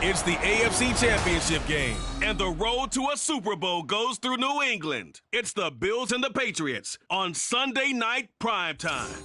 It's the AFC Championship game, and the road to a Super Bowl goes through New England. It's the Bills and the Patriots on Sunday night primetime.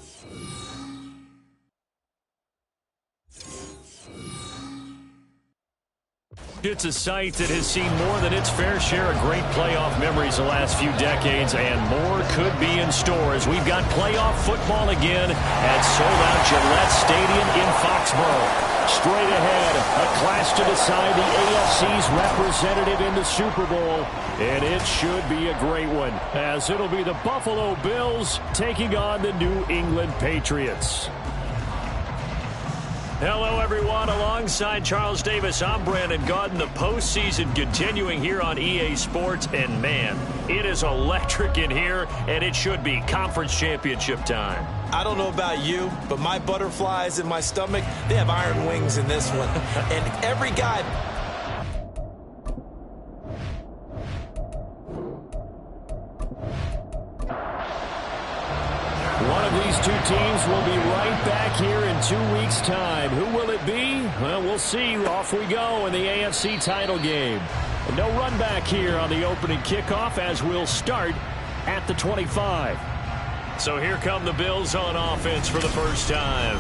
It's a site that has seen more than its fair share of great playoff memories the last few decades, and more could be in store as we've got playoff football again at sold-out Gillette Stadium in Foxborough. Straight ahead, a clash to decide the AFC's representative in the Super Bowl, and it should be a great one, as it'll be the Buffalo Bills taking on the New England Patriots. Hello, everyone. Alongside Charles Davis, I'm Brandon Gaudin. The postseason continuing here on EA Sports. And, man, it is electric in here, and it should be conference championship time. I don't know about you, but my butterflies in my stomach, they have iron wings in this one. And every guy... One of these two teams will be right back here in 2 weeks' time. Who will it be? Well, we'll see. Off we go in the AFC title game. And no run back here on the opening kickoff as we'll start at the 25. So here come the Bills on offense for the first time.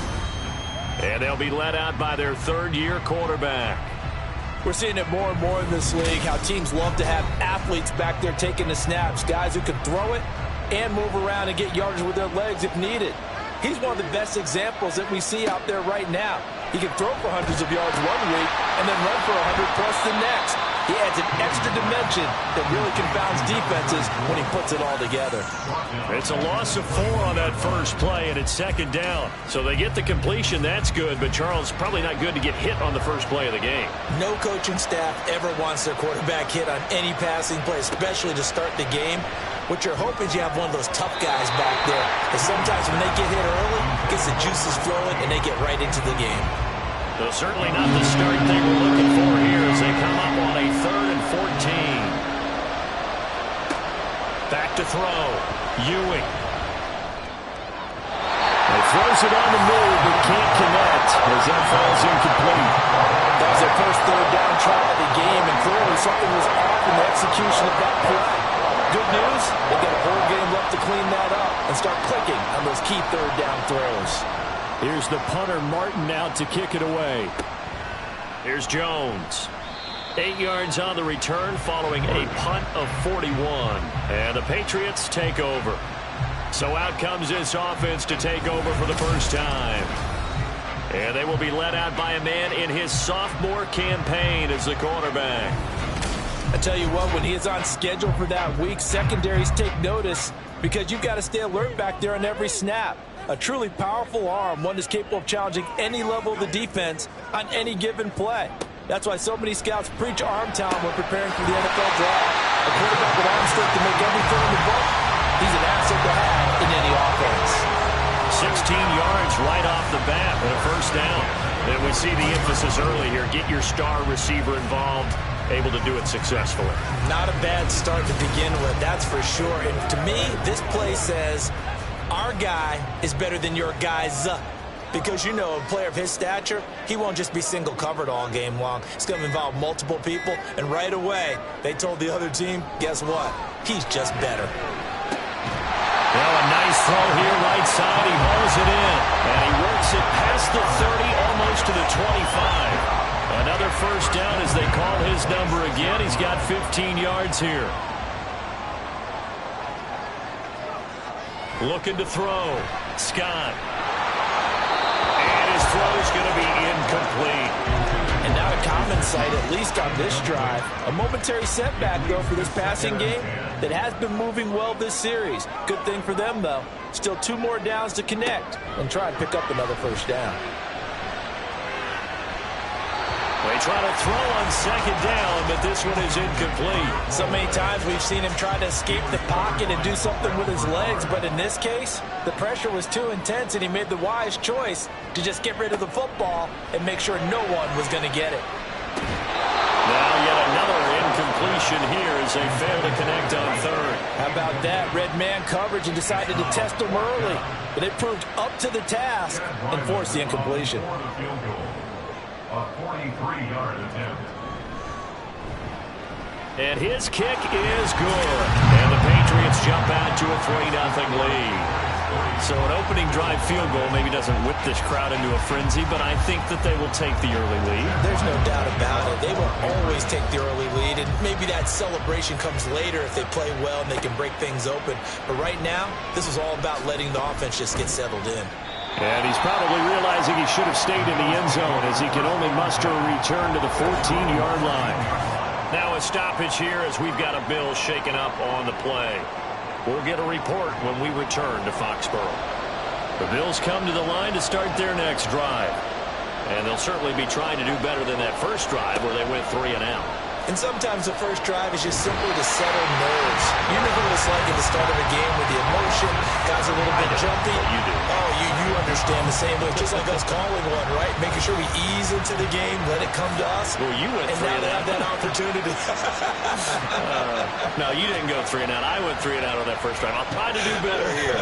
And they'll be led out by their third-year quarterback. We're seeing it more and more in this league, how teams love to have athletes back there taking the snaps, guys who can throw it and move around and get yardage with their legs if needed. He's one of the best examples that we see out there right now. He can throw for hundreds of yards one week and then run for 100 plus the next. He adds an extra dimension that really confounds defenses when he puts it all together. It's a loss of 4 on that first play, and it's second down. So they get the completion. That's good, but Charles, probably not good to get hit on the first play of the game. No coaching staff ever wants their quarterback hit on any passing play, especially to start the game. What you're hoping is you have one of those tough guys back there. Because sometimes when they get hit early, it gets the juices flowing, and they get right into the game. So certainly not the start they were looking for here as they come up on a 3rd and 14. Back to throw. Ewing. He throws it on the move, but can't connect as that falls incomplete. That was their first third down try of the game, and clearly something was off in the execution of that play. Good news, they've got a whole game left to clean that up and start clicking on those key third down throws. Here's the punter, Martin, out to kick it away. Here's Jones. 8 yards on the return following a punt of 41. And the Patriots take over. So out comes this offense to take over for the first time. And they will be led out by a man in his sophomore campaign as the quarterback. I tell you what, when he is on schedule for that week, secondaries take notice because you've got to stay alert back there on every snap. A truly powerful arm, one that's capable of challenging any level of the defense on any given play. That's why so many scouts preach arm talent when preparing for the NFL draft. A quarterback with arm strength to make everything in the book, he's an asset to have in any offense. 16 yards right off the bat and a first down. And we see the emphasis early here. Get your star receiver involved. Able to do it successfully. Not a bad start to begin with, that's for sure. And to me, this play says our guy is better than your guy's. Because, you know, a player of his stature, he won't just be single covered all game long. It's going to involve multiple people. And right away, they told the other team, guess what? He's just better. Well, a nice throw here right side. He hauls it in. And he works it past the 30, almost to the 25. Another first down as they call his number again. He's got 15 yards here. Looking to throw. Scott. And his throw is going to be incomplete. And not a common sight, at least on this drive. A momentary setback, though, for this passing game that has been moving well this series. Good thing for them, though. Still 2 more downs to connect and try and pick up another first down. They try to throw on second down, but this one is incomplete. So many times we've seen him try to escape the pocket and do something with his legs, but in this case, the pressure was too intense, and he made the wise choice to just get rid of the football and make sure no one was going to get it. Now yet another incompletion here as they fail to connect on third. How about that? Red man coverage and decided to test him early, but it proved up to the task and forced the incompletion. A 43-yard attempt. And his kick is good. And the Patriots jump out to a 3-0 lead. So an opening drive field goal maybe doesn't whip this crowd into a frenzy, but I think that they will take the early lead. There's no doubt about it. They will always take the early lead, and maybe that celebration comes later if they play well and they can break things open. But right now, this is all about letting the offense just get settled in. And he's probably realizing he should have stayed in the end zone as he can only muster a return to the 14-yard line. Now a stoppage here as we've got a Bill shaken up on the play. We'll get a report when we return to Foxborough. The Bills come to the line to start their next drive. And they'll certainly be trying to do better than that first drive where they went 3 and out. And sometimes the first drive is just simply to settle nerves. You know what it's like at the start of a game with the emotion. Guys are a little bit jumpy. You do. Oh, you understand the same way. Just like us calling one, right? Making sure we ease into the game, let it come to us. Well, you went 3 and out. And now they have that opportunity. No, you didn't go 3 and out. I went 3 and out on that first drive. I'll try to do better here.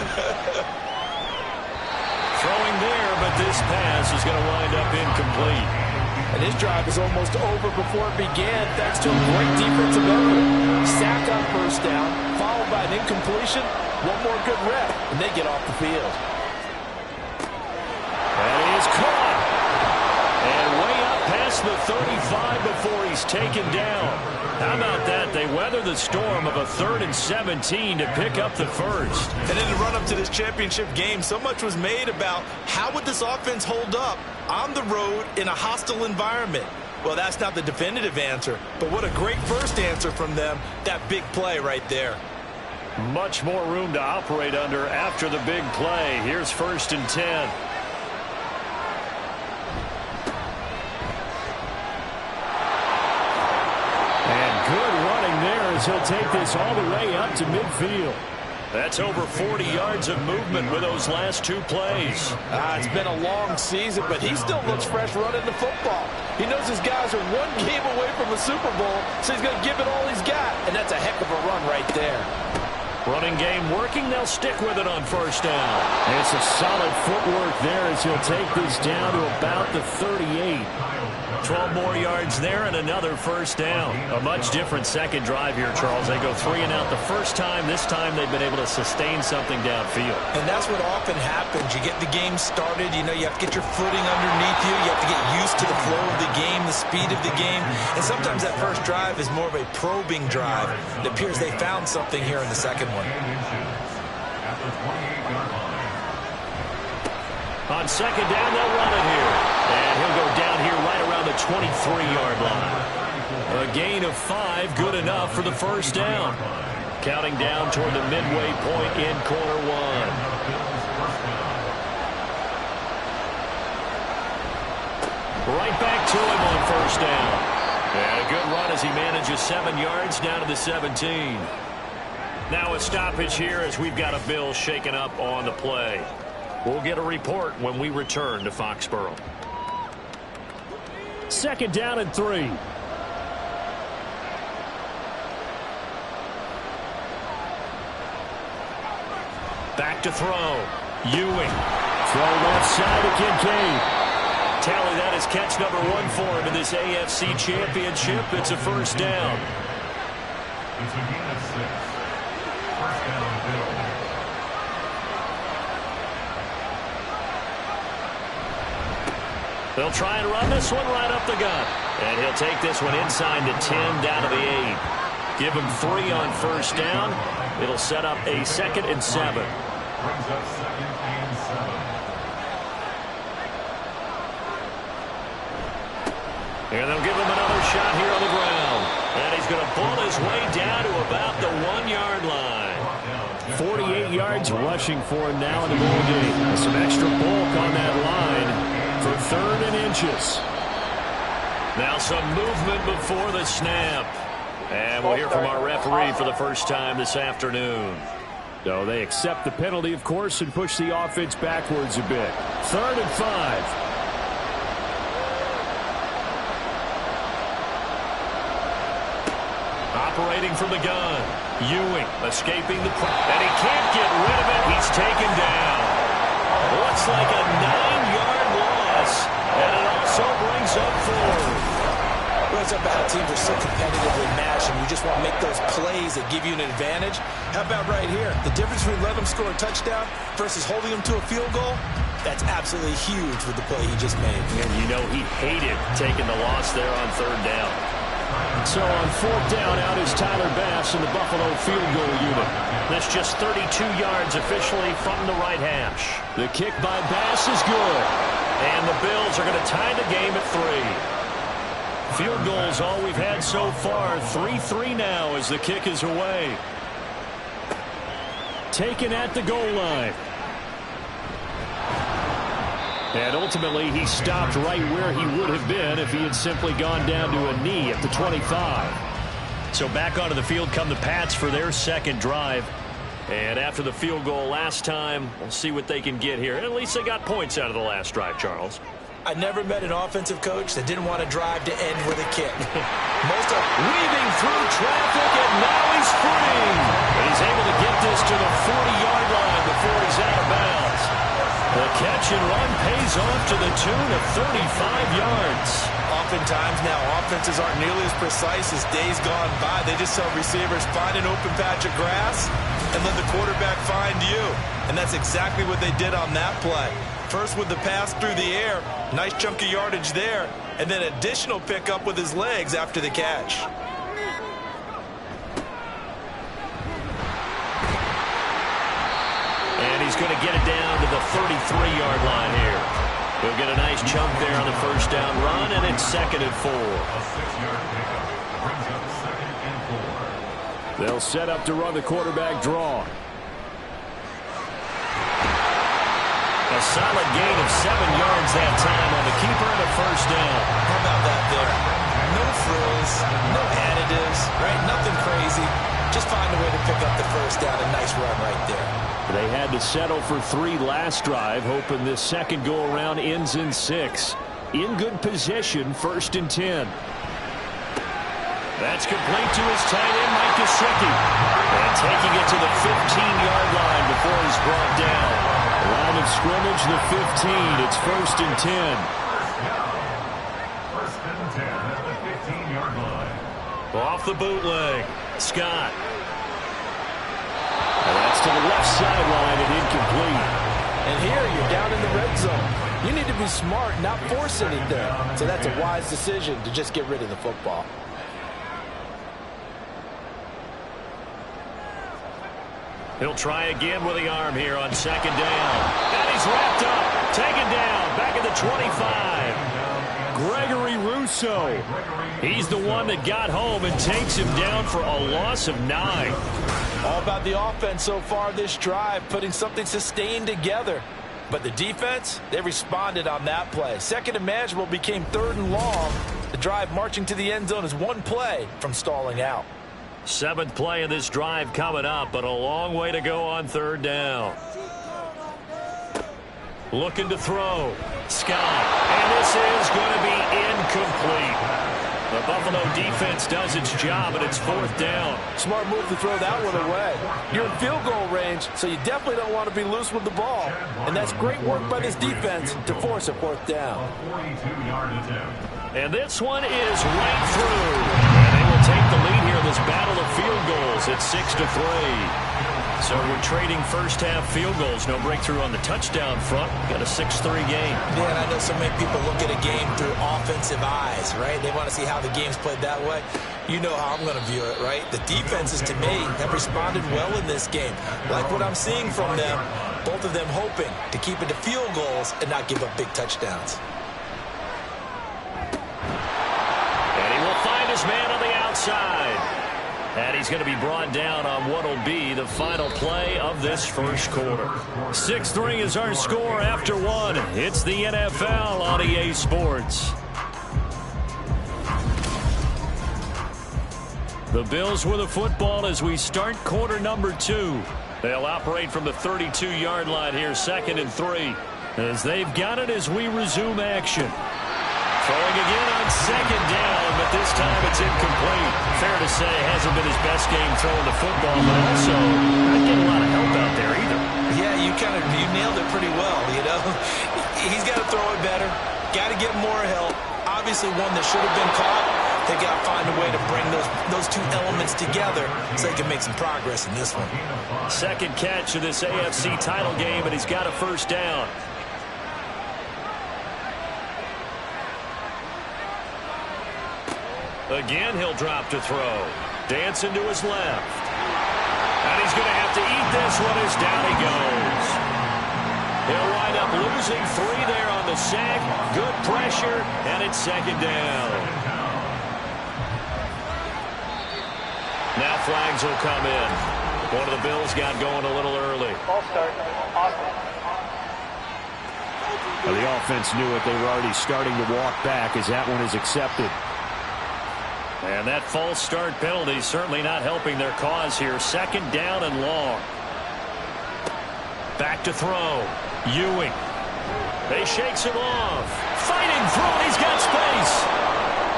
Throwing there, but this pass is going to wind up incomplete. And his drive is almost over before it began, thanks to a great defensive effort. Sack on first down, followed by an incompletion. One more good rep, and they get off the field. And he is caught. And way up past the 35 before he's taken down. How about that? They weather the storm of a 3rd and 17 to pick up the first. And in the run-up to this championship game, so much was made about how would this offense hold up on the road in a hostile environment. Well, that's not the definitive answer, but what a great first answer from them, that big play right there. Much more room to operate under after the big play. Here's 1st and 10. Good running there as he'll take this all the way up to midfield. That's over 40 yards of movement with those last 2 plays. It's been a long season, but he still looks fresh running the football. He knows his guys are 1 game away from a Super Bowl, so he's going to give it all he's got, and that's a heck of a run right there. Running game working. They'll stick with it on first down. It's a solid footwork there as he'll take this down to about the 38. 12 more yards there and another first down. A much different second drive here, Charles. They go 3 and out the first time. This time they've been able to sustain something downfield. And that's what often happens. You get the game started. You know, you have to get your footing underneath you. You have to get used to the flow of the game, the speed of the game. And sometimes that first drive is more of a probing drive. It appears they found something here in the second one. On second down, they'll run it here. And he'll go down here right around the 23-yard line. A gain of 5, good enough for the first down. Counting down toward the midway point in quarter 1. Right back to him on first down. And a good run as he manages 7 yards down to the 17. Now a stoppage here as we've got a Bill shaken up on the play. We'll get a report when we return to Foxborough. 2nd down and 3. Back to throw. Ewing. Throw left side to Kincaid. Tally, that is catch number 1 for him in this AFC Championship. It's a first down. It's a gain of 6. First down, Bill. They'll try and run this one right up the gut. And he'll take this one inside the 10 down to the 8. Give him 3 on first down. It'll set up a 2nd and 7. Brings up 2nd and 7. And they'll give him another shot here on the ground. And he's going to pull his way down to about the 1-yard line. 48 yards rushing for him now in the ball game. Some extra bulk on that line for 3rd and inches. Now some movement before the snap. And we'll hear from our referee for the first time this afternoon. So they accept the penalty, of course, and push the offense backwards a bit. 3rd and 5. Operating from the gun. Ewing escaping the and he can't get rid of it. He's taken down. Looks like a 9-yard loss. And it also brings up teams are so competitively matched, and you just want to make those plays that give you an advantage. How about right here? The difference between letting them score a touchdown versus holding them to a field goal, that's absolutely huge with the play he just made. And you know he hated taking the loss there on third down. So on fourth down, out is Tyler Bass in the Buffalo field goal unit. That's just 32 yards officially from the right hash. The kick by Bass is good. And the Bills are going to tie the game at 3. Field goals all we've had so far. 3-3 now as the kick is away. Taken at the goal line. And ultimately, he stopped right where he would have been if he had simply gone down to a knee at the 25. So back onto the field come the Pats for their second drive. And after the field goal last time, we'll see what they can get here. At least they got points out of the last drive, Charles. I never met an offensive coach that didn't want to drive to end with a kick. Most of weaving through traffic, and now he's free. And he's able to get this to the 40-yard line before he's out of bounds. The catch and run pays off to the tune of 35 yards. Oftentimes now, offenses aren't nearly as precise as days gone by. They just tell receivers, find an open patch of grass and let the quarterback find you. And that's exactly what they did on that play. First with the pass through the air, nice chunk of yardage there, and then additional pickup with his legs after the catch. And he's going to get it down to the 33-yard line here. He'll get a nice chunk there on the first down run, and it's 2nd and 4. A 6-yard pickup brings up 2nd and 4. They'll set up to run the quarterback draw. A solid gain of 7 yards that time on the keeper and a first down. How about that there? No frills, no additives, right? Nothing crazy. Just find a way to pick up the first down. A nice run right there. They had to settle for 3 last drive, hoping this second go-around ends in 6. In good position, 1st and 10. That's complete to his tight end, Mike Gesicki. And taking it to the 15-yard line before he's brought down. Line of scrimmage, the 15. It's 1st and 10. First and 10 at the 15-yard line. Off the bootleg, Scott. And that's to the left sideline and incomplete. And here you're down in the red zone. You need to be smart, not force anything. So that's a wise decision to just get rid of the football. He'll try again with the arm here on 2nd down. And he's wrapped up. Taken down. Back at the 25. Gregory Rousseau. He's the one that got home and takes him down for a loss of 9. All about the offense so far this drive, putting something sustained together. But the defense, they responded on that play. 2nd and manageable became 3rd and long. The drive marching to the end zone is 1 play from stalling out. 7th play of this drive coming up, but a long way to go on 3rd down. Looking to throw. Scott. And this is going to be incomplete. The Buffalo defense does its job, and it's 4th down. Smart move to throw that one away. You're in field goal range, so you definitely don't want to be loose with the ball. And that's great work by this defense to force a 4th down. A 42-yard attempt. And this one is right through. And they will take the lead here in this battle of field goals at 6-3. So we're trading first-half field goals. No breakthrough on the touchdown front. Got a 6-3 game. Yeah, and I know so many people look at a game through offensive eyes, right? They want to see how the game's played that way. You know how I'm going to view it, right? The defenses, to me, have responded well in this game. Like what I'm seeing from them, both of them hoping to keep it to field goals and not give up big touchdowns. And he will find his man on the outside. And he's going to be brought down on what will be the final play of this first quarter. 6-3 is our score after 1. It's the NFL on EA Sports. The Bills with the football as we start quarter number 2. They'll operate from the 32-yard line here, 2nd and 3. As they've got it as we resume action. Throwing again on 2nd down, but this time it's incomplete. Fair to say, hasn't been his best game throwing the football, but also not getting a lot of help out there either. Yeah, you nailed it pretty well, you know. He's got to throw it better, got to get more help. Obviously one that should have been caught. They got to find a way to bring those two elements together so they can make some progress in this one. Second catch of this AFC title game, and he's got a first down. Again, he'll drop to throw. Dancing to his left. And he's going to have to eat this one as down he goes. He'll wind up losing 3 there on the sack. Good pressure, and it's second down. Now flags will come in. One of the Bills got going a little early. Ball start. Offense. Well, the offense knew it. They were already starting to walk back as that one is accepted. And that false start penalty certainly not helping their cause here. Second down and long. Back to throw. Ewing. They shakes him off. Fighting through it. He's got space.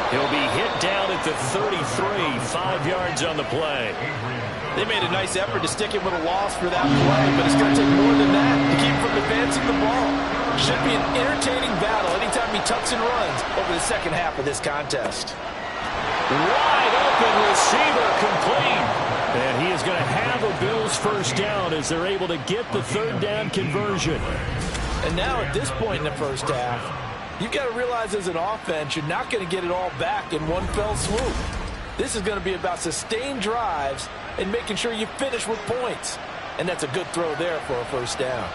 He'll be hit down at the 33. 5 yards on the play. They made a nice effort to stick him with a loss for that play, but it's going to take more than that to keep from advancing the ball. Should be an entertaining battle anytime he tucks and runs over the second half of this contest. Wide open receiver complete. And he is going to have a Bills first down as they're able to get the third down conversion. And now at this point in the first half, you've got to realize as an offense, you're not going to get it all back in one fell swoop. This is going to be about sustained drives and making sure you finish with points. And that's a good throw there for a first down.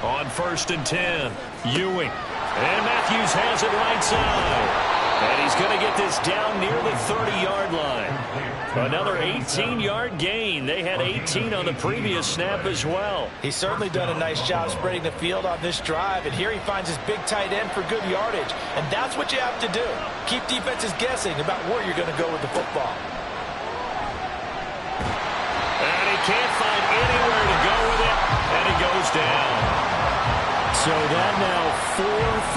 On 1st and 10, Ewing. And Matthews has it right side. And he's going to get this down near the 30-yard line. Another 18-yard gain. They had 18 on the previous snap as well. He's certainly done a nice job spreading the field on this drive. And here he finds his big tight end for good yardage. And that's what you have to do. Keep defenses guessing about where you're going to go with the football. And he can't find anywhere to go with it. And he goes down. So that now 4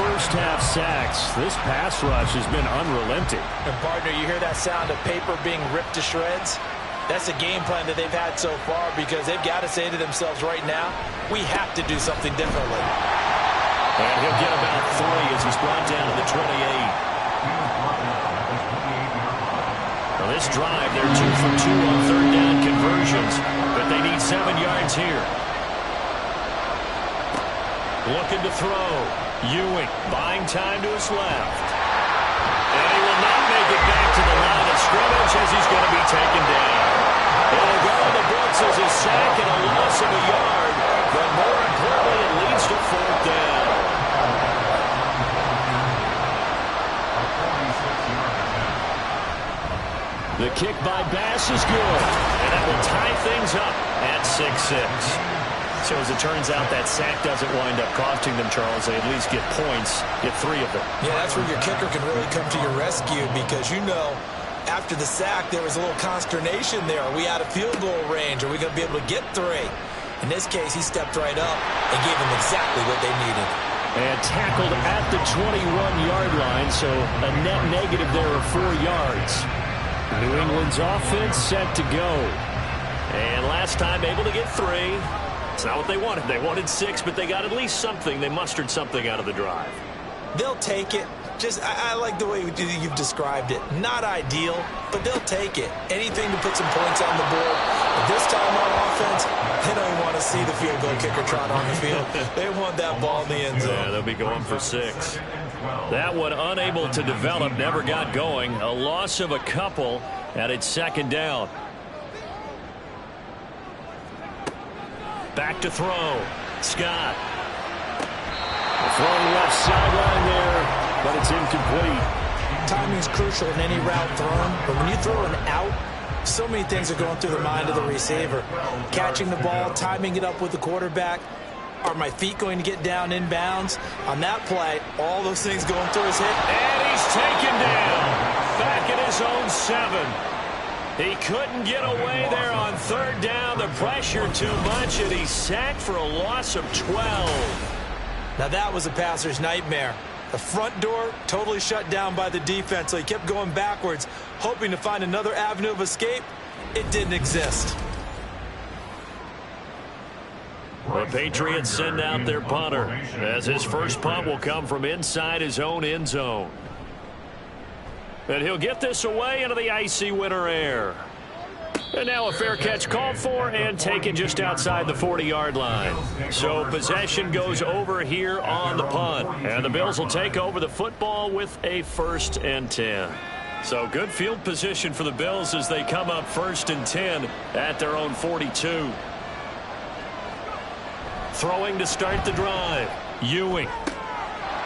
first-half sacks. This pass rush has been unrelenting. And, partner, you hear that sound of paper being ripped to shreds? That's a game plan that they've had so far because they've got to say to themselves right now, we have to do something differently. And he'll get about 3 as he's brought down to the 28. Now this drive, they're 2 for 2 on third down conversions, but they need 7 yards here. Looking to throw. Ewing buying time to his left. And he will not make it back to the line of scrimmage as he's going to be taken down. It'll go in the books as a sack and a loss of a yard. But more importantly, it leads to 4th down. The kick by Bass is good. And that will tie things up at 6-6. So as it turns out, that sack doesn't wind up costing them, Charles. They at least get points, get 3 of them. Yeah, that's where your kicker can really come to your rescue because, you know, after the sack, there was a little consternation there. Are we out of field goal range? Are we going to be able to get 3? In this case, he stepped right up and gave them exactly what they needed. And tackled at the 21-yard line, so a net negative there of 4 yards. New England's offense set to go. And last time able to get 3. It's not what they wanted. They wanted 6, but they got at least something. They mustered something out of the drive. They'll take it. I like the way you've described it. Not ideal, but they'll take it. Anything to put some points on the board. But this time on offense, they don't even want to see the field goal kicker trot on the field. They want that ball in the end zone. Yeah, they'll be going for 6. That one unable to develop, never got going. A loss of a couple, and it's second down. Back to throw. Scott. Throwing left sideline there, but it's incomplete. Timing's crucial in any route thrown, but when you throw an out, so many things are going through the mind of the receiver. Catching the ball, timing it up with the quarterback. Are my feet going to get down inbounds? On that play, all those things going through his head. And he's taken down. Back at his own 7. He couldn't get away there on third down. The pressure too much, and he's sacked for a loss of 12. Now that was a passer's nightmare. The front door totally shut down by the defense, so he kept going backwards, hoping to find another avenue of escape. It didn't exist. The Patriots send out their punter, as his first punt will come from inside his own end zone. And he'll get this away into the icy winter air. And now a fair catch called for and taken just outside the 40-yard line. So possession goes over here on the punt. And the Bills will take over the football with a 1st and 10. So good field position for the Bills as they come up 1st and 10 at their own 42. Throwing to start the drive. Ewing.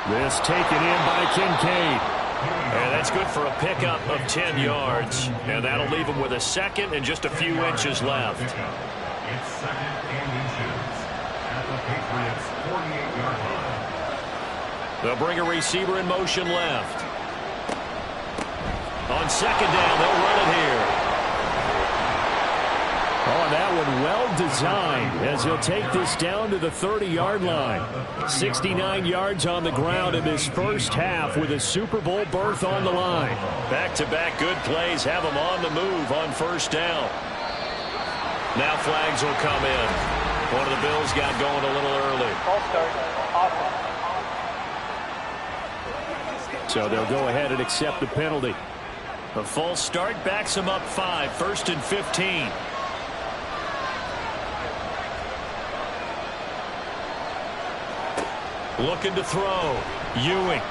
This taken in by Kincaid. And that's good for a pickup of 10 yards. And that'll leave him with a 2nd and just a few inches left. It's 2nd and inches at the Patriots' 48-yard line. They'll bring a receiver in motion left. On 2nd down, they'll run it here. Oh, that one well designed as he'll take this down to the 30-yard line. 69 yards on the ground in this first half with a Super Bowl berth on the line. Back-to-back good plays have him on the move on 1st down. Now flags will come in. One of the Bills got going a little early. False start. Awesome. So they'll go ahead and accept the penalty. A false start backs him up 5, 1st and 15. Looking to throw. Ewing.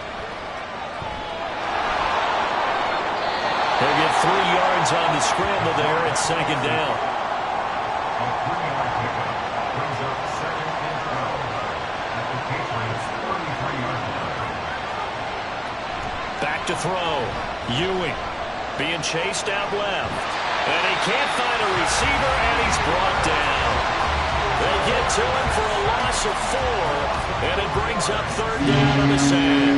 He'll get 3 yards on the scramble there at 2nd down. A 3-yard pickup brings up 2nd and 12 at the Patriots' 43-yard line. Back to throw. Ewing being chased out left. And he can't find a receiver, and he's brought down. They get to him for a loss of 4, and it brings up 3rd down on the sack.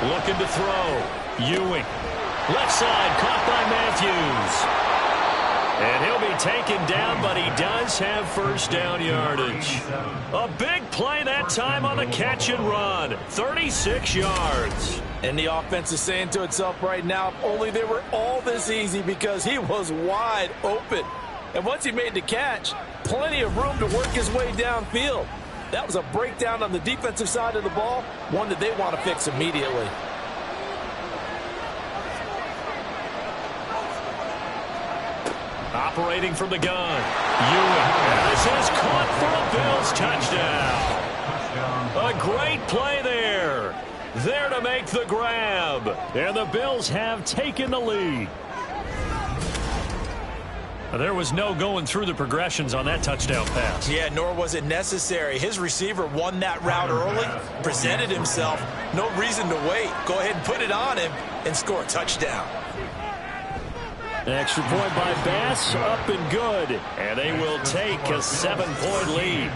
Looking to throw. Ewing. Left side, caught by Matthews. And he'll be taken down, but he does have 1st down yardage. A big play that time on the catch and run. 36 yards. And the offense is saying to itself right now, if only they were all this easy, because he was wide open. And once he made the catch, plenty of room to work his way downfield. That was a breakdown on the defensive side of the ball, one that they want to fix immediately. Operating from the gun. Ewing. And this is caught for a Bills touchdown. A great play there. There to make the grab. And the Bills have taken the lead. There was no going through the progressions on that touchdown pass. Yeah, nor was it necessary. His receiver won that route early, presented himself. No reason to wait. Go ahead and put it on him and score a touchdown. An extra point by Bass, up and good. And they will take a 7-point lead.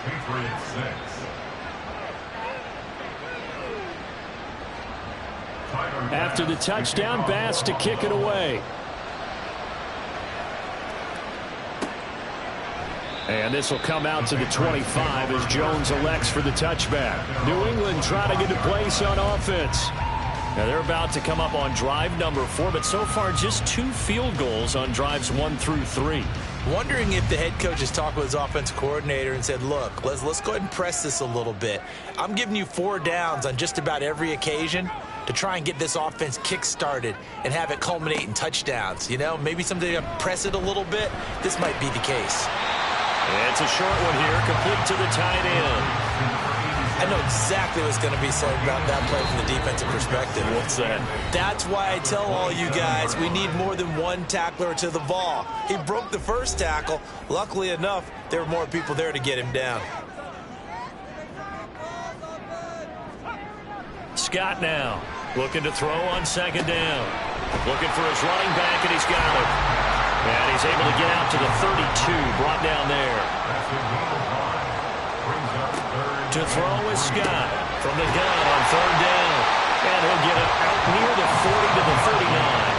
Patriots 6. After the touchdown, Bass to kick it away. And this will come out to the 25 as Jones elects for the touchback. New England trying to get a place on offense. Now they're about to come up on drive number 4, but so far just 2 field goals on drives 1 through 3. Wondering if the head coach has talked with his offensive coordinator and said, look, let's go ahead and press this a little bit. I'm giving you 4 downs on just about every occasion to try and get this offense kick-started and have it culminate in touchdowns. You know, maybe someday to press it a little bit. This might be the case. It's a short one here, complete to the tight end. I know exactly what's going to be said about that play from the defensive perspective. What's that? That's why I tell all you guys we need more than one tackler to the ball. He broke the first tackle. Luckily enough, there were more people there to get him down. Scott now looking to throw on 2nd down. Looking for his running back, and he's got him. And he's able to get out to the 32, brought down there. To throw is Scott from the gun on 3rd down. And he'll get it out near the 40 to the 39.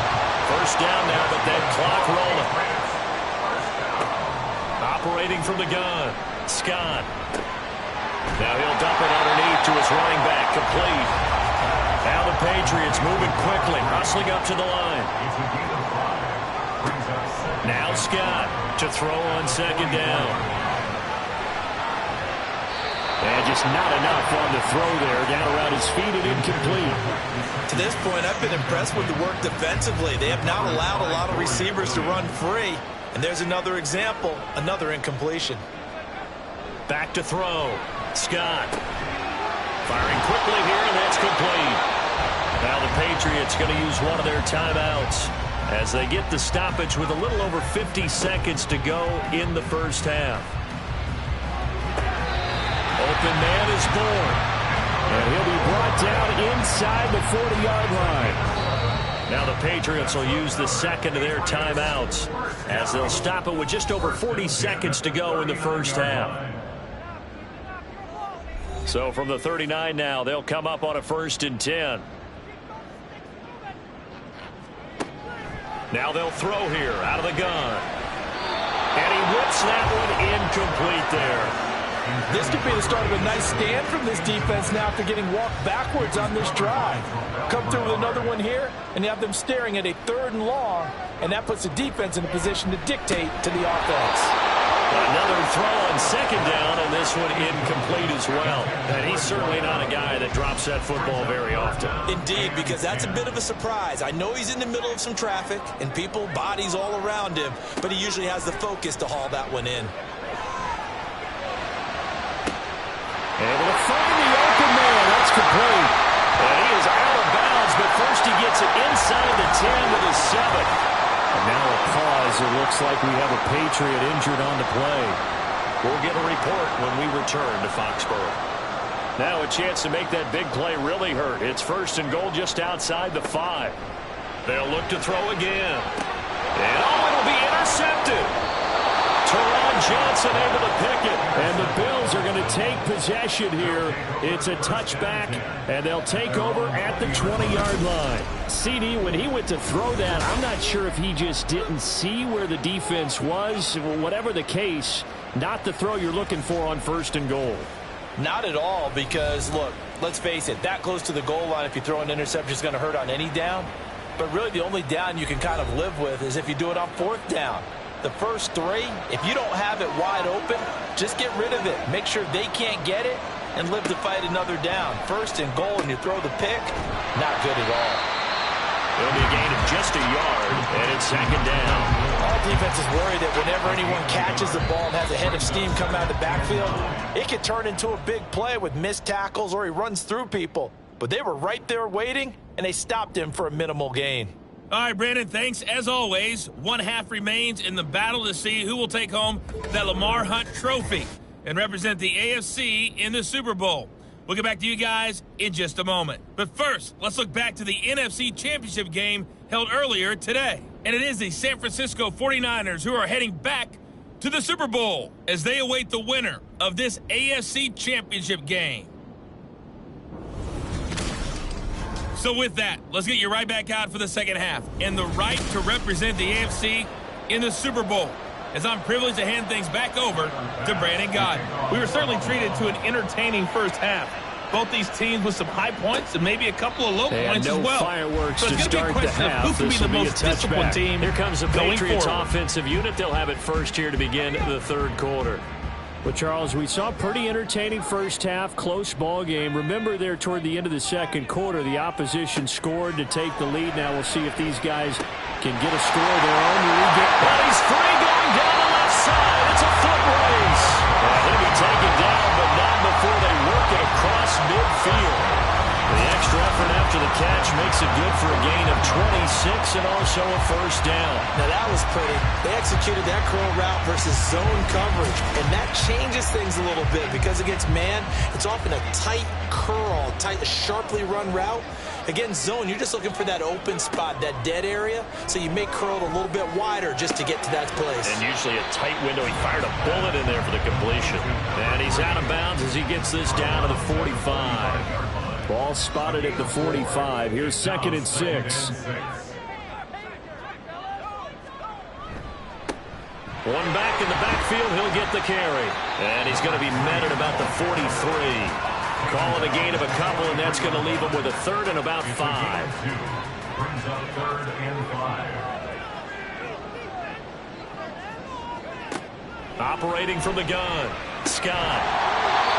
1st down now, but that clock rolling. Operating from the gun, Scott. Now he'll dump it underneath to his running back, complete. Now the Patriots moving quickly, hustling up to the line. Now Scott to throw on 2nd down. just not enough on the throw there. Down around his feet and incomplete. To this point, I've been impressed with the work defensively. They have not allowed a lot of receivers to run free. And there's another example, another incompletion. Back to throw. Scott. Firing quickly here, and that's complete. Now the Patriots going to use one of their timeouts as they get the stoppage with a little over 50 seconds to go in the first half. Open man is born. And he'll be brought down inside the 40-yard line. Now the Patriots will use the second of their timeouts as they'll stop it with just over 40 seconds to go in the first half. So from the 39 now, they'll come up on a 1st and 10. Now they'll throw here out of the gun. And he whips that one incomplete there. This could be the start of a nice stand from this defense now after getting walked backwards on this drive. Come through with another one here, and you have them staring at a 3rd and long, and that puts the defense in a position to dictate to the offense. Another throw on 2nd down, and this one incomplete as well. And he's certainly not a guy that drops that football very often. Indeed, because that's a bit of a surprise. I know he's in the middle of some traffic and people, bodies all around him, but he usually has the focus to haul that one in. Able to find the open man. That's complete. And he is out of bounds, but first he gets it inside the 10 with a 7. And now a pause. It looks like we have a Patriot injured on the play. We'll get a report when we return to Foxborough. Now a chance to make that big play really hurt. It's 1st and goal just outside the 5. They'll look to throw again. And it'll be intercepted. Johnson able to pick it, and the Bills are going to take possession here. It's a touchback, and they'll take over at the 20-yard line. CD, when he went to throw that, I'm not sure if he just didn't see where the defense was. Whatever the case, not the throw you're looking for on 1st and goal. Not at all, because, look, let's face it, that close to the goal line, if you throw an interception, is going to hurt on any down. But really, the only down you can kind of live with is if you do it on 4th down. The first 3, if you don't have it wide open, just get rid of it. Make sure they can't get it and live to fight another down. 1st and goal, and you throw the pick, not good at all. It'll be a gain of just a yard, and it's 2nd down. All defenses worry that whenever anyone catches the ball and has a head of steam come out of the backfield, it can turn into a big play with missed tackles or he runs through people. But they were right there waiting, and they stopped him for a minimal gain. All right, Brandon, thanks. As always, 1 half remains in the battle to see who will take home that Lamar Hunt trophy and represent the AFC in the Super Bowl. We'll get back to you guys in just a moment. But first, let's look back to the NFC Championship game held earlier today. And it is the San Francisco 49ers who are heading back to the Super Bowl as they await the winner of this AFC Championship game. So with that, let's get you right back out for the second half and the right to represent the AFC in the Super Bowl, as I'm privileged to hand things back over to Brandon Gaudin. We were certainly treated to an entertaining first half. Both these teams with some high points and maybe a couple of low points as well. Fireworks so it's to going to be a start the question of half. who can be the most disciplined team. Here comes the going Patriots forward. offensive unit. They'll have it first here to begin the 3rd quarter. Well, Charles, we saw a pretty entertaining first half, close ball game. Remember there toward the end of the 2nd quarter, the opposition scored to take the lead. Now we'll see if these guys can get a score of their own. Well, he's free going down the left side. It's a foot race. He'll be taken down, but not before they work it across midfield. The extra effort after the catch makes it good for a gain of 26 and also a 1st down. Now that was pretty. They executed that curl route versus zone coverage, and that changes things a little bit because against man, it's often a tight curl, sharply run route. Against zone, you're just looking for that open spot, that dead area, so you make curl a little bit wider just to get to that place. And usually a tight window. He fired a bullet in there for the completion. And he's out of bounds as he gets this down to the 45. Ball spotted at the 45. Here's 2nd and 6. One back in the backfield. He'll get the carry. And he's going to be met at about the 43. Call it a gain of a couple, and that's going to leave him with a 3rd and about 5. Brings up 3rd and 5. Operating from the gun, Scott.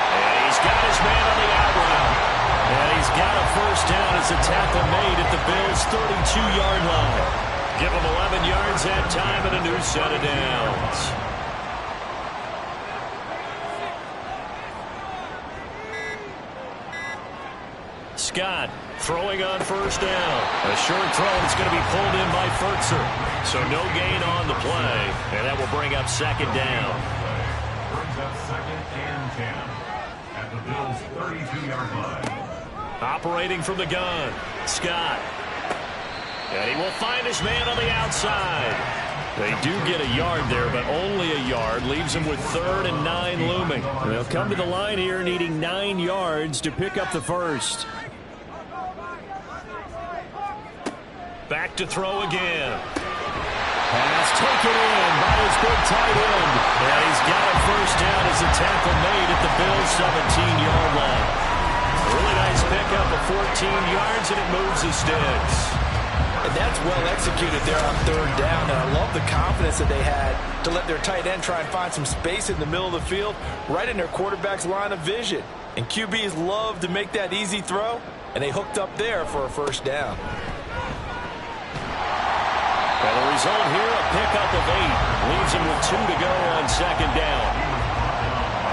And he's got his man on the out route. And he's got a first down as the tackle made at the Bills' 32-yard line. Give him 11 yards that time and a new set of downs. Scott throwing on first down. A short throw that's going to be pulled in by Furtzer. So no gain on the play, and that will bring up second down. Brings up 2nd and 10 at the Bills' 32-yard line. Operating from the gun, Scott. And he will find his man on the outside. They do get a yard there, but only a yard. Leaves him with 3rd and 9 looming. And they'll come to the line here needing 9 yards to pick up the first. Back to throw again. Pass taken in by his big tight end. And he's got a first down as the tackle made at the Bills' 17-yard line. A really nice pickup of 14 yards, and it moves the sticks. And that's well executed there on 3rd down. And I love the confidence that they had to let their tight end try and find some space in the middle of the field, right in their quarterback's line of vision. And QBs love to make that easy throw, and they hooked up there for a first down. And the result here, a pickup of 8. Leaves him with 2 to go on second down.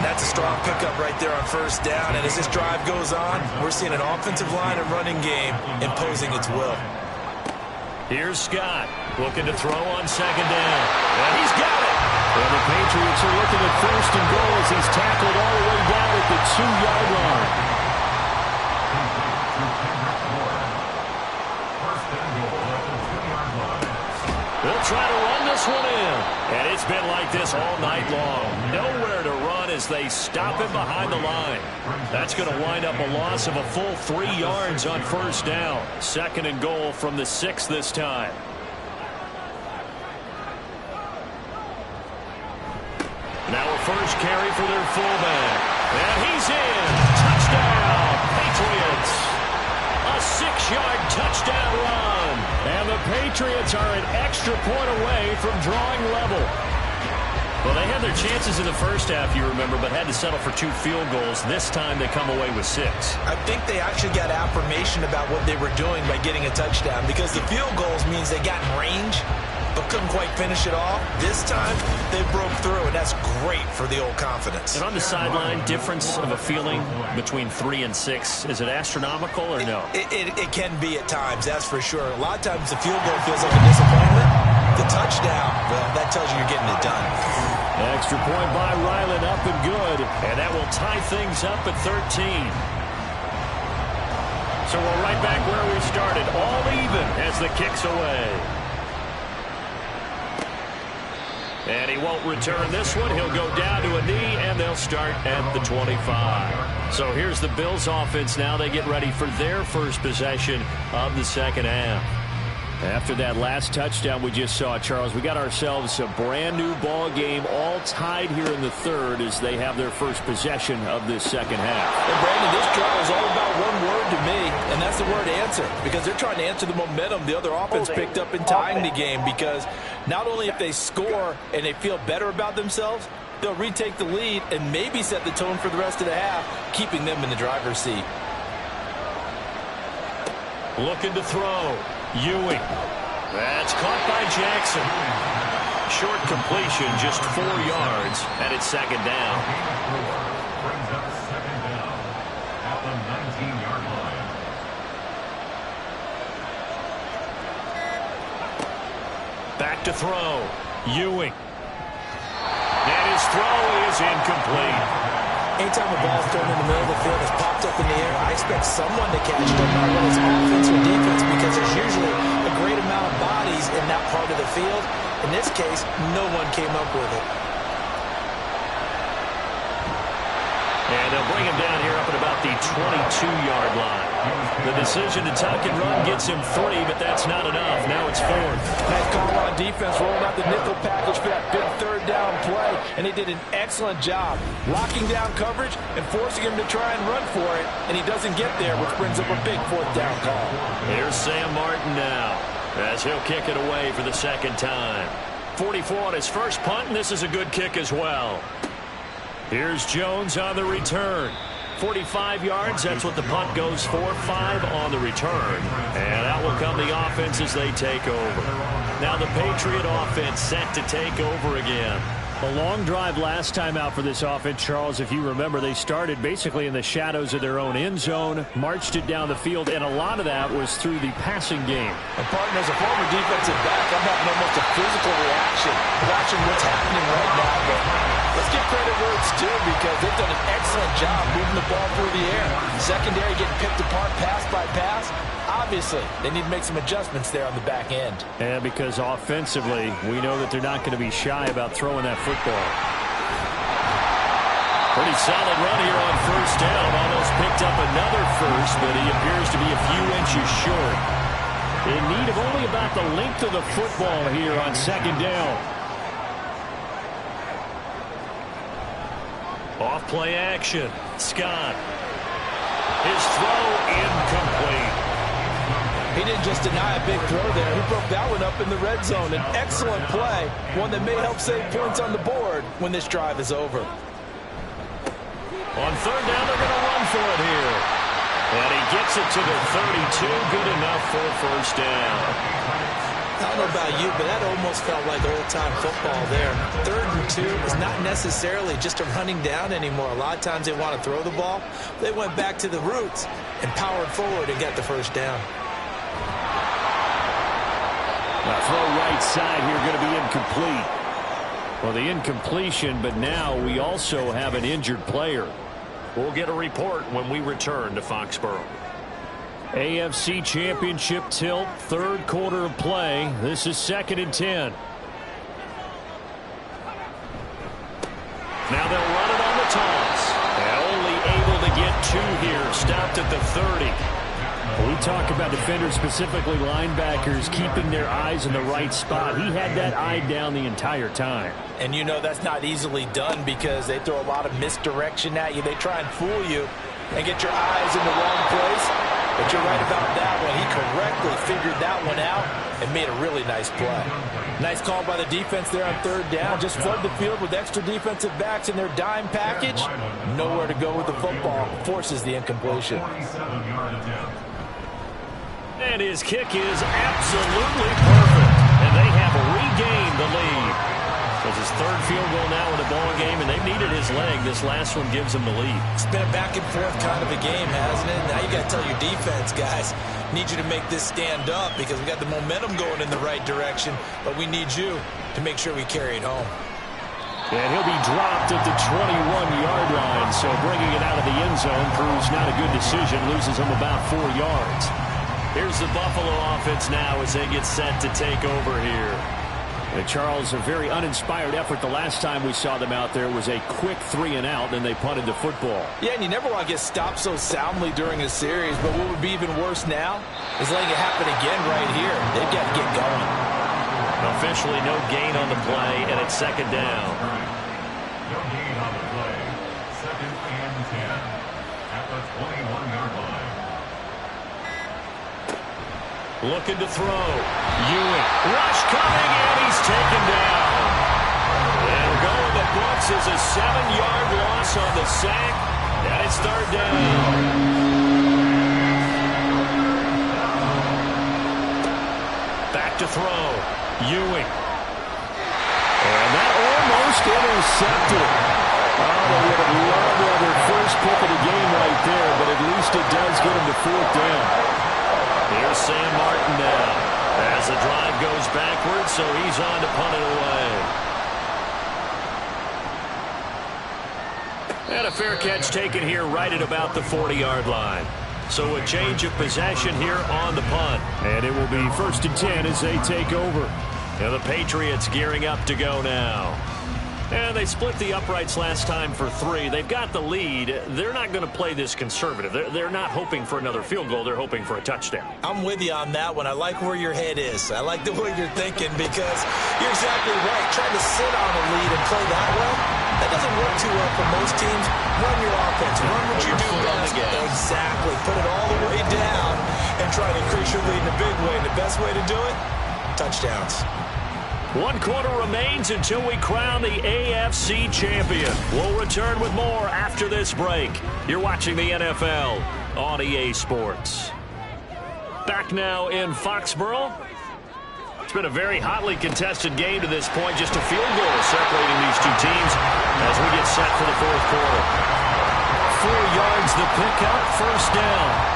That's a strong pickup right there on first down. And as this drive goes on, we're seeing an offensive line and running game imposing its will. Here's Scott looking to throw on second down. And he's got it. And the Patriots are looking at first and goal as he's tackled all the way down at the 2-yard line. They'll try to run this one in. And it's been like this all night long. Nowhere to run as they stop him behind the line. That's going to wind up a loss of a full 3 yards on first down. 2nd and goal from the 6 this time. Now a first carry for their fullback. And he's in. Touchdown, Patriots. A 6-yard touchdown run. And the Patriots are an extra point away from drawing level. Well, they had their chances in the first half, you remember, but had to settle for 2 field goals. This time they come away with 6. I think they actually got affirmation about what they were doing by getting a touchdown, because the field goals means they got in range but couldn't quite finish it off. This time they broke through, and that's great for the old confidence. And on the sideline, difference of a feeling between 3 and 6, is it astronomical or no? It can be at times, that's for sure. A lot of times the field goal feels like a disappointment. The touchdown, well, that tells you you're getting it done. Extra point by Ryland, up and good. And that will tie things up at 13. So we're right back where we started, all even as the kick's away. And he won't return this one. He'll go down to a knee, and they'll start at the 25. So here's the Bills offense now. They get ready for their first possession of the second half. After that last touchdown we just saw, Charles, we got ourselves a brand new ball game, all tied here in the third as they have their first possession of this second half. And Brandon, this drive is all about one word to me, and that's the word answer, because they're trying to answer the momentum the other offense picked up in tying the game, because not only if they score and they feel better about themselves, they'll retake the lead and maybe set the tone for the rest of the half, keeping them in the driver's seat. Looking to throw. Ewing. That's caught by Jackson. Short completion, just 4 yards, and it's second down. Brings up second down at the 19-yard line. Back to throw. Ewing. And his throw is incomplete. Anytime a ball is thrown in the middle of the field, it's popped up in the air, I expect someone to catch it, not whether it's offense or defense, because there's usually a great amount of bodies in that part of the field. In this case, no one came up with it. And they'll bring him down here up at about the 22-yard line. The decision to tuck and run gets him 3, but that's not enough. Now it's 4th. Nice call on defense, rolling out the nickel package for that big third down play, and they did an excellent job locking down coverage and forcing him to try and run for it, and he doesn't get there, which brings up a big 4th down call. Here's Sam Martin now as he'll kick it away for the second time. 44 on his first punt, and this is a good kick as well. Here's Jones on the return. 45 yards. That's what the punt goes for. 5 on the return. And out will come the offense as they take over. Now the Patriot offense set to take over again. A long drive last time out for this offense, Charles. If you remember, they started basically in the shadows of their own end zone, marched it down the field, and a lot of that was through the passing game. And partner, as a former defensive back, I'm having almost a physical reaction watching what's happening right now. But let's give credit where it's due because they've done an excellent job moving the ball through the air. Secondary getting picked apart pass by pass. Obviously, they need to make some adjustments there on the back end. And because offensively, we know that they're not going to be shy about throwing that football. Pretty solid run here on first down. Almost picked up another first, but he appears to be a few inches short. In need of only about the length of the football here on second down. Off play action. Scott. His throw incomplete. He didn't just deny a big throw there. He broke that one up in the red zone. An excellent play, one that may help save points on the board when this drive is over. On third down, they're going to run for it here. And he gets it to the 32. Good enough for first down. I don't know about you, but that almost felt like old-time football there. 3rd and 2 is not necessarily just a running down anymore. A lot of times they want to throw the ball. They went back to the roots and powered forward and got the first down. Now throw right side here going to be incomplete. Well, the incompletion, but now we also have an injured player. We'll get a report when we return to Foxborough. AFC Championship tilt, 3rd quarter of play. This is 2nd and 10. Now they'll run it on the toss. And only able to get 2 here. Stopped at the 30. We talk about defenders, specifically linebackers, keeping their eyes in the right spot. He had that eye down the entire time. And you know that's not easily done because they throw a lot of misdirection at you. They try and fool you and get your eyes in the wrong place. But you're right about that one. He correctly figured that one out and made a really nice play. Nice call by the defense there on 3rd down. Just flood the field with extra defensive backs in their dime package. Nowhere to go with the football. Forces the incompletion. And his kick is absolutely perfect. And they have regained the lead. It's his 3rd field goal now in the ball game, and they've needed his leg. This last one gives him the lead. It's been a back and forth kind of a game, hasn't it? Now you got to tell your defense, guys, need you to make this stand up because we got the momentum going in the right direction, but we need you to make sure we carry it home. And he'll be dropped at the 21-yard line, so bringing it out of the end zone proves not a good decision. Loses him about 4 yards. Here's the Buffalo offense now as they get set to take over here. And Charles, a very uninspired effort. The last time we saw them out there was a quick 3 and out, and they punted the football. Yeah, and you never want to get stopped so soundly during a series, but what would be even worse now is letting it happen again right here. They've got to get going. Officially no gain on the play, and it's 2nd down. No gain on the play. 2nd and 10 at the 21-yard line. Looking to throw. Ewing. Rush coming, and he's taken down. And going the books is a 7-yard loss on the sack. And it's 3rd down. Back to throw. Ewing. And that almost intercepted. Oh, they would have loved to have their first pick of the game right there, but at least it does get them to 4th down. Here's Sam Martin now as the drive goes backwards, so he's on to punt it away. And a fair catch taken here right at about the 40-yard line. So a change of possession here on the punt. And it will be 1st and 10 as they take over. And the Patriots gearing up to go now. And they split the uprights last time for 3. They've got the lead. They're not going to play this conservative. They're not hoping for another field goal. They're hoping for a touchdown. I'm with you on that one. I like where your head is. I like the way you're thinking because you're exactly right. Trying to sit on a lead and play that way, that doesn't work too well for most teams. Run your offense. Run what you do best. Exactly. Put it all the way down and try to increase your lead in a big way. And the best way to do it, touchdowns. 1 quarter remains until we crown the AFC champion. We'll return with more after this break. You're watching the NFL on EA Sports. Back now in Foxborough. It's been a very hotly contested game to this point. Just a field goal separating these two teams as we get set for the fourth quarter. 4 yards the pickup, first down.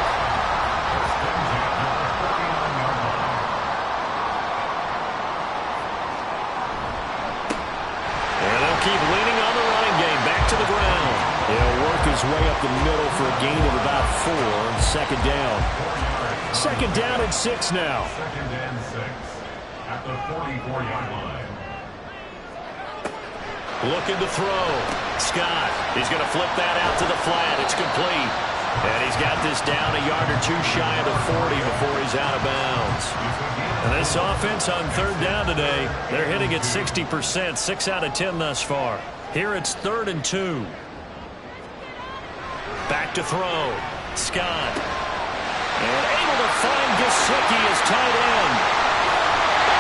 And they'll keep leaning on the running game. Back to the ground. He'll work his way up the middle for a gain of about 4 on second down. Second down and 6 now. Second and 6 at the 44-yard line. Looking to throw. Scott, he's going to flip that out to the flat. It's complete. And he's got this down a yard or 2 shy of the 40 before he's out of bounds. And this offense on third down today, they're hitting at 60%, 6 out of 10 thus far. Here it's 3rd and 2. Back to throw. Scott. And able to find Gesicki as tight end.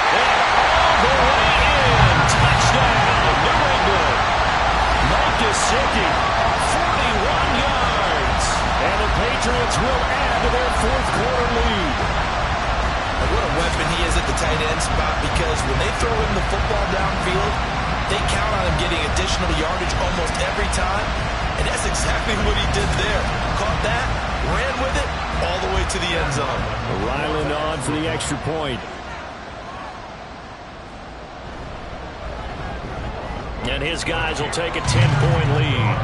And all the way in. Touchdown, New England. Mike Gesicki, 41 yards. And the Patriots will add to their fourth quarter lead. And what a weapon he is at the tight end spot, because when they throw him the football downfield, they count on him getting additional yardage almost every time. And that's exactly what he did there. Caught that, ran with it, all the way to the end zone. Ryland on for the extra point. And his guys will take a 10-point lead.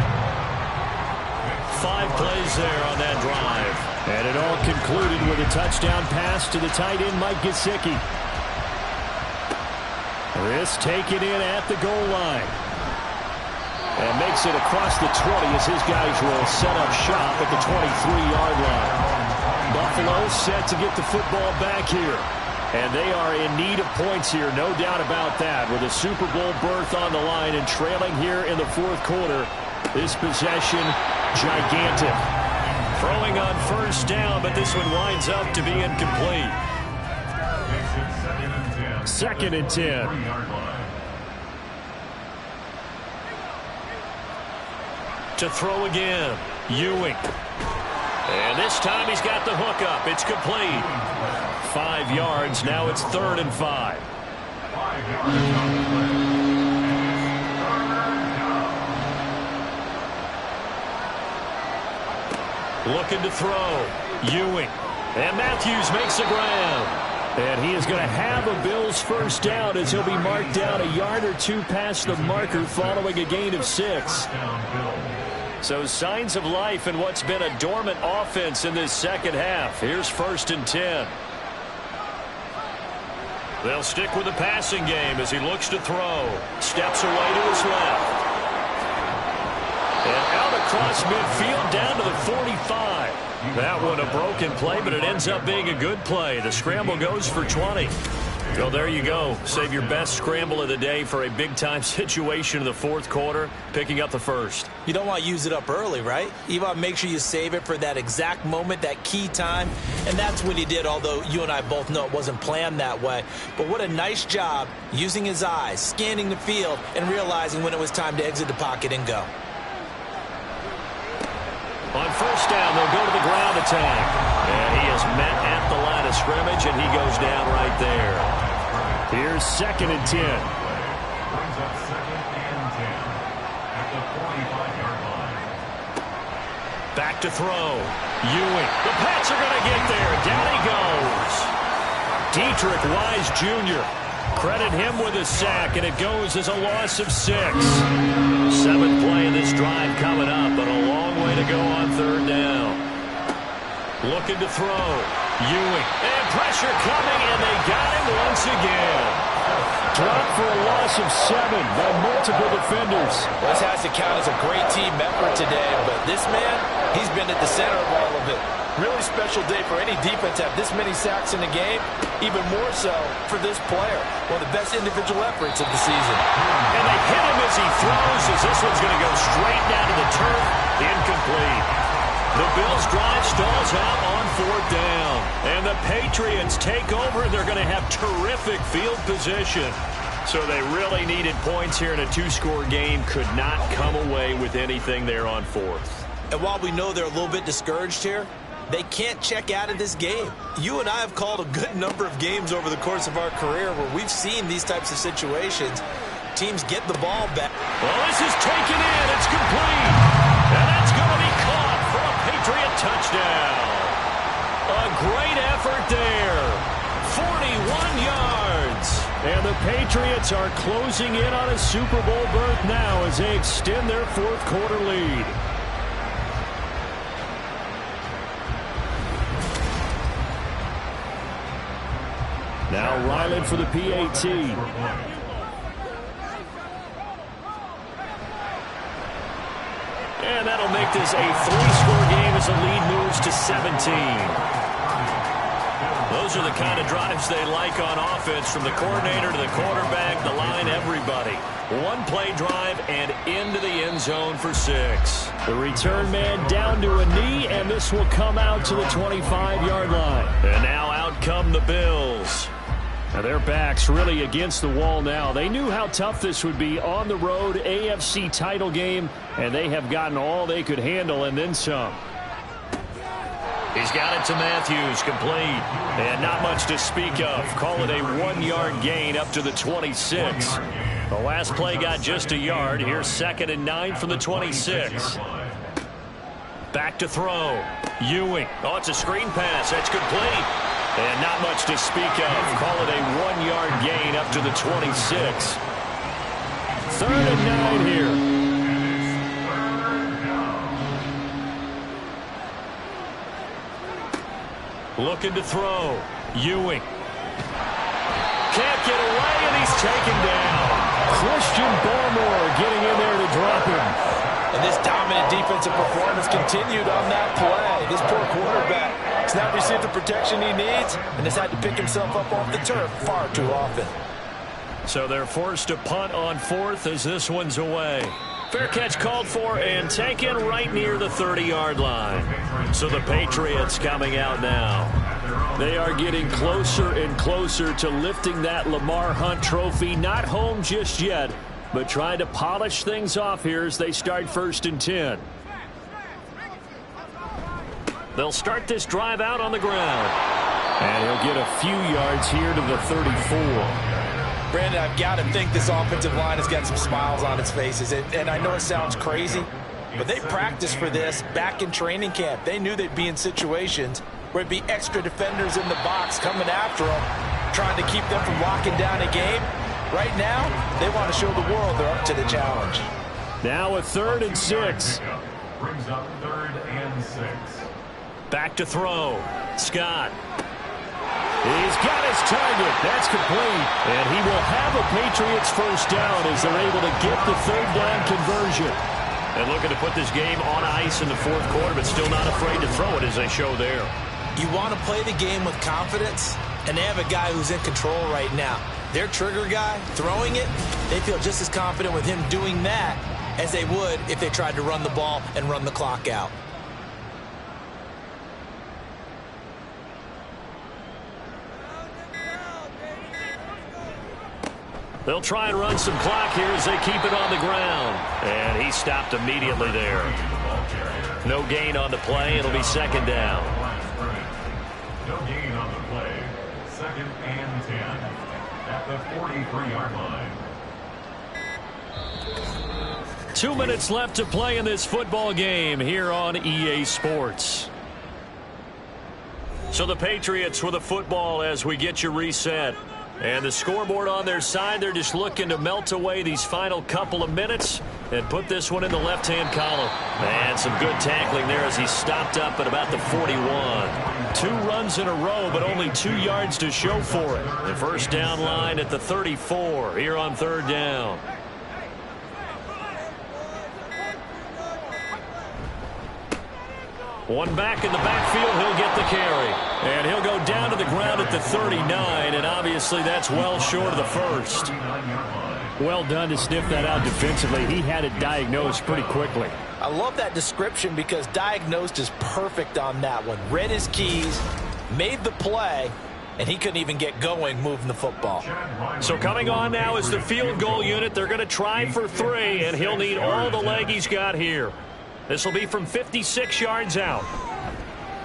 5 plays there on that drive. And it all concluded with a touchdown pass to the tight end, Mike Gesicki. This taken in at the goal line. And makes it across the 20 as his guys will set up shop at the 23-yard line. Buffalo set to get the football back here. And they are in need of points here, no doubt about that. With a Super Bowl berth on the line and trailing here in the fourth quarter, this possession, gigantic. Throwing on first down, but this one winds up to be incomplete. Second and 10. To throw again, Ewing. And this time he's got the hook up. It's complete. 5 yards. Now it's 3rd and 5. 5 yards on the play. Looking to throw. Ewing. And Matthews makes the ground. And he is going to have a Bills first down as he'll be marked down a yard or 2 past the marker following a gain of 6. So signs of life in what's been a dormant offense in this second half. Here's 1st and 10. They'll stick with the passing game as he looks to throw. Steps away to his left. And out across midfield down to the 45. That one a broken play, but it ends up being a good play. The scramble goes for 20. Well, there you go. Save your best scramble of the day for a big-time situation in the fourth quarter, picking up the first. You don't want to use it up early, right? You want to make sure you save it for that exact moment, that key time. And that's what he did, although you and I both know it wasn't planned that way. But what a nice job using his eyes, scanning the field, and realizing when it was time to exit the pocket and go. On first down, they'll go to the ground attack. And he is met at the line of scrimmage, and he goes down right there. Here's 2nd and 10. Brings up 2nd and 10 at the 45-yard line. Back to throw. Ewing. The Pats are going to get there. Down he goes. Dietrich Wise Jr. Credit him with a sack, and it goes as a loss of 6. 7th play of this drive coming up, but a long way to go on third down. Looking to throw. Ewing. And pressure coming, and they got him once again. Dropped for a loss of 7 by multiple defenders. This has to count as a great team effort today, but this man, he's been at the center of all of it. Really special day for any defense to have this many sacks in the game, even more so for this player. One of the best individual efforts of the season. And they hit him as he throws, as this one's going to go straight down to the turf. Incomplete. The Bills' drive stalls out on 4th down. And the Patriots take over. They're going to have terrific field position. So they really needed points here in a two-score game. Could not come away with anything there on fourth. And while we know they're a little bit discouraged here, they can't check out of this game. You and I have called a good number of games over the course of our career where we've seen these types of situations. Teams get the ball back. Well, this is taken in. It's complete. And that's going to be caught for a Patriot touchdown. A great effort there. 41 yards. And the Patriots are closing in on a Super Bowl berth now as they extend their fourth quarter lead. Now Ryland for the PAT. And that'll make this a three-score game as the lead moves to 17. Those are the kind of drives they like on offense, from the coordinator to the quarterback, the line, everybody. One-play drive and into the end zone for 6. The return man down to a knee, and this will come out to the 25-yard line. And now out come the Bills. Now their backs really against the wall now. They knew how tough this would be on the road, AFC title game, and they have gotten all they could handle and then some. He's got it to Matthews, complete. And not much to speak of. Call it a 1-yard gain up to the 26. The last play got just a yard. Here's 2nd and 9 from the 26. Back to throw. Ewing. Oh, it's a screen pass. That's complete. And not much to speak of. Call it a 1-yard gain up to the 26. 3rd and 9 here. Looking to throw. Ewing. Can't get away, and he's taken down. Christian Barmore getting in there to drop him. And this dominant defensive performance continued on that play. This poor quarterback has not received the protection he needs and has had to pick himself up off the turf far too often. So they're forced to punt on 4th as this one's away. Fair catch called for and taken right near the 30-yard line. So the Patriots coming out now. They are getting closer and closer to lifting that Lamar Hunt trophy. Not home just yet, but trying to polish things off here as they start 1st and 10. They'll start this drive out on the ground. And he'll get a few yards here to the 34. Brandon, I've got to think this offensive line has got some smiles on its faces. And I know it sounds crazy, but they practiced for this back in training camp. They knew they'd be in situations where it'd be extra defenders in the box coming after them, trying to keep them from locking down a game. Right now, they want to show the world they're up to the challenge. Now a 3rd and 6. Brings up 3rd and 6. Back to throw. Scott. He's got his target. That's complete. And he will have a Patriots first down as they're able to get the 3rd down conversion. And looking to put this game on ice in the 4th quarter, but still not afraid to throw it as they show there. You want to play the game with confidence, and they have a guy who's in control right now. Their trigger guy, throwing it, they feel just as confident with him doing that as they would if they tried to run the ball and run the clock out. They'll try and run some clock here as they keep it on the ground. And he stopped immediately there. No gain on the play. It'll be 2nd down. No gain on the play. 2nd and 10 at the 43-yard line. 2 minutes left to play in this football game here on EA Sports. So the Patriots with the football as we get you reset. And the scoreboard on their side, they're just looking to melt away these final couple of minutes and put this one in the left-hand column. And some good tackling there as he stopped up at about the 41. 2 runs in a row, but only 2 yards to show for it. The first down line at the 34 here on 3rd down. One back in the backfield, he'll get the carry. And he'll go down to the ground at the 39, and obviously that's well short of the 1st. Well done to sniff that out defensively. He had it diagnosed pretty quickly. I love that description because diagnosed is perfect on that one. Read his keys, made the play, and he couldn't even get going moving the football. So coming on now is the field goal unit. They're going to try for 3, and he'll need all the leg he's got here. This will be from 56 yards out.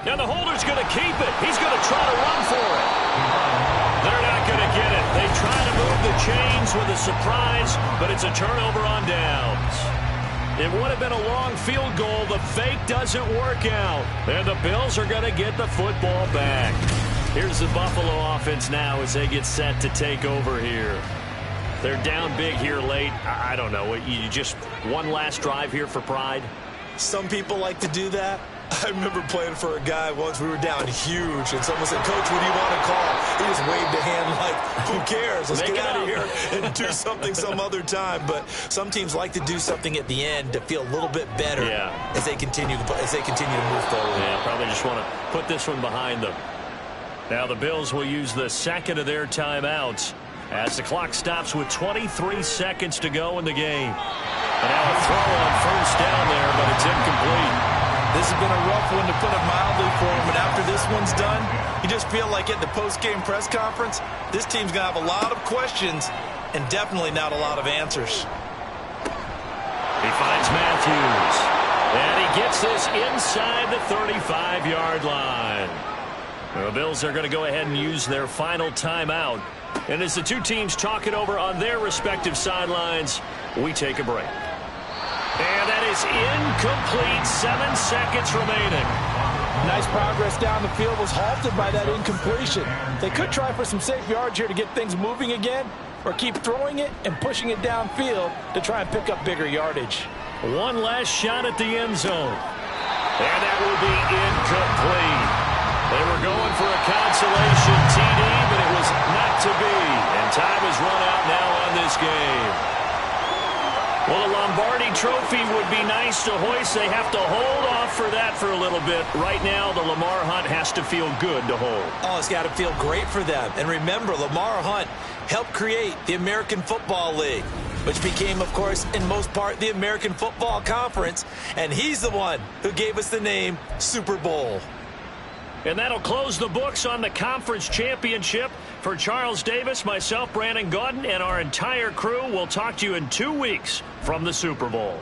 Now the holder's going to keep it. He's going to try to run for it. They're not going to get it. They try to move the chains with a surprise, but it's a turnover on downs. It would have been a long field goal. The fake doesn't work out. And the Bills are going to get the football back. Here's the Buffalo offense now as they get set to take over here. They're down big here late. I don't know. You just one last drive here for pride? Some people like to do that. I remember playing for a guy once. We were down huge, and someone said, "Coach, what do you want to call?" He just waved a hand like, "Who cares? Let's get out of here and do something some other time." But some teams like to do something at the end to feel a little bit better as they continue to move forward. Yeah, probably just want to put this one behind them. Now the Bills will use the second of their timeouts as the clock stops with 23 seconds to go in the game. And now a throw on first down there, but it's incomplete. This has been a rough one, to put it mildly, for him. But after this one's done, you just feel like at the post-game press conference, this team's going to have a lot of questions and definitely not a lot of answers. He finds Matthews. And he gets this inside the 35-yard line. The Bills are going to go ahead and use their final timeout. And as the two teams talk it over on their respective sidelines, we take a break. And that is incomplete. 7 seconds remaining. Nice progress down the field was halted by that incompletion. They could try for some safe yards here to get things moving again, or keep throwing it and pushing it downfield to try and pick up bigger yardage. One last shot at the end zone. And that will be incomplete. They were going for a consolation TD, but it was not to be. And time is run out now on this game. Well, the Lombardi Trophy would be nice to hoist. They have to hold off for that for a little bit. Right now, the Lamar Hunt has to feel good to hold. Oh, it's got to feel great for them. And remember, Lamar Hunt helped create the American Football League, which became, of course, in most part, the American Football Conference. And he's the one who gave us the name Super Bowl. And that'll close the books on the conference championship. For Charles Davis, myself, Brandon Gaudin, and our entire crew, we'll talk to you in 2 weeks from the Super Bowl.